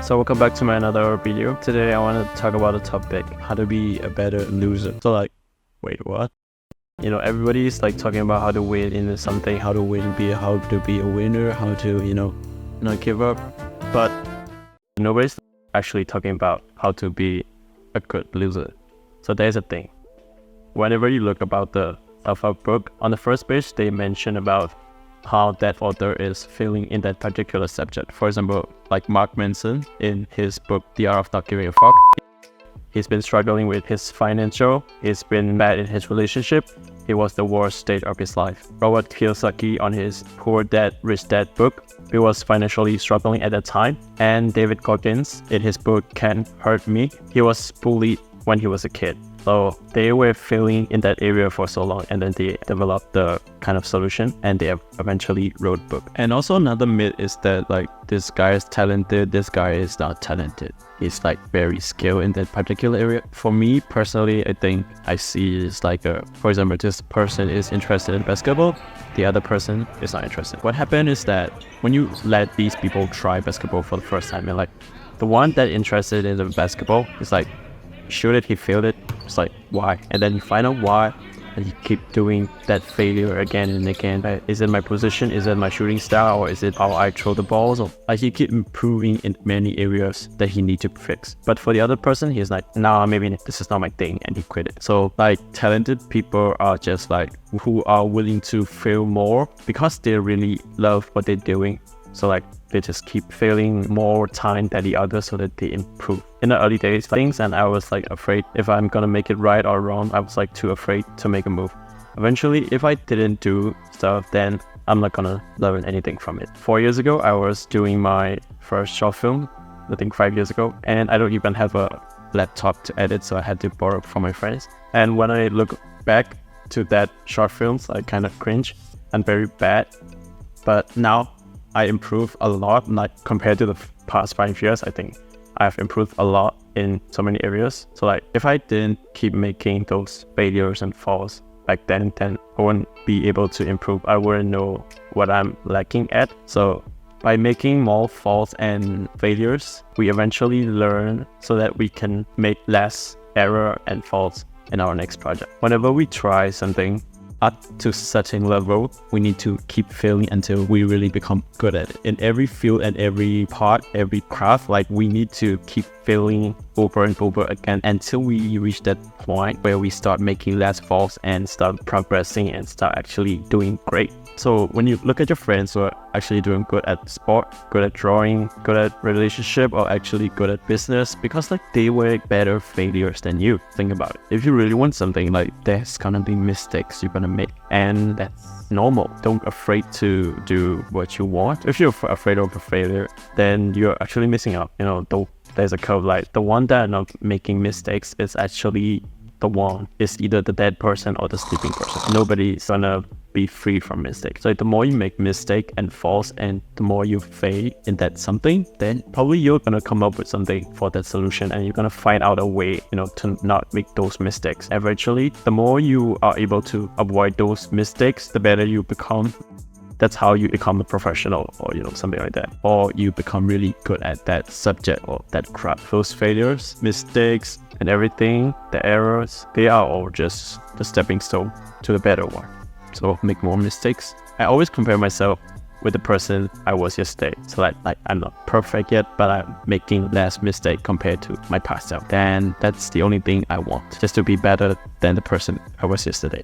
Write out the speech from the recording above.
So welcome back to my another video. Today I want to talk about a topic, how to be a better loser. So like, wait, what? You know, everybody's like talking about how to win in something, how to be a winner, how to, not give up. But nobody's actually talking about how to be a good loser. So there's a thing. Whenever you look about the self-help book, on the first page, they mention about how that author is feeling in that particular subject. For example, like Mark Manson in his book, The Art of Not Giving a Fuck. He's been struggling with his financial, he's been bad in his relationship, it was the worst state of his life. Robert Kiyosaki on his Poor Dad, Rich Dad book, he was financially struggling at that time. And David Goggins in his book, Can't Hurt Me, he was bullied when he was a kid. So they were failing in that area for so long, and then they developed the kind of solution and they eventually wrote a book. And also another myth is that like this guy is talented, this guy is not talented. He's like very skilled in that particular area. For me personally, I think I see it's like for example, this person is interested in basketball, the other person is not interested. What happened is that when you let these people try basketball for the first time, and like the one that interested in the basketball is like, shoot it, he failed it. It's like, why? And then you find out why, and you keep doing that failure again and again. Is it my position? Is it my shooting style? Or is it how I throw the balls? Or like he keep improving in many areas that he need to fix. But for the other person, he's like, nah, maybe this is not my thing, and he quit it. So like talented people are just like who are willing to fail more because they really love what they're doing. So like they just keep failing more time than the others so that they improve. In the early days things, and I was like afraid if I'm gonna make it right or wrong. I was like too afraid to make a move. Eventually, if I didn't do stuff, then I'm not gonna learn anything from it. 4 years ago, I was doing my first short film, I think 5 years ago, and I don't even have a laptop to edit, so I had to borrow from my friends. And when I look back to that short films, I kind of cringe and very bad. But now I improved a lot, like compared to the past 5 years. I think I've improved a lot in so many areas. So like if I didn't keep making those failures and falls back then I wouldn't be able to improve. I wouldn't know what I'm lacking at. So by making more falls and failures, we eventually learn so that we can make less error and faults in our next project. Whenever we try something up to certain level, we need to keep failing until we really become good at it. In every field and every part, every craft, like we need to keep failing over and over again until we reach that point where we start making less faults and start progressing and start actually doing great. So when you look at your friends who are actually doing good at sport, good at drawing, good at relationship, or actually good at business, because like they were better failures than you. Think about it. If you really want something, like there's gonna be mistakes you're gonna make, and that's normal. Don't afraid to do what you want. If you're afraid of a failure, then you're actually missing out. There's a quote like, the one that are not making mistakes is actually the one, is either the dead person or the sleeping person. Nobody's gonna be free from mistakes. So the more you make mistake and falls, and the more you fail in that something, then probably you're gonna come up with something for that solution, and you're gonna find out a way, to not make those mistakes. Eventually, the more you are able to avoid those mistakes, the better you become. That's how you become a professional, or something like that. Or you become really good at that subject or that craft. Those failures, mistakes, and everything, the errors, they are all just the stepping stone to the better one. So make more mistakes. I always compare myself with the person I was yesterday. So like I'm not perfect yet, but I'm making less mistake compared to my past self. Then that's the only thing I want, just to be better than the person I was yesterday.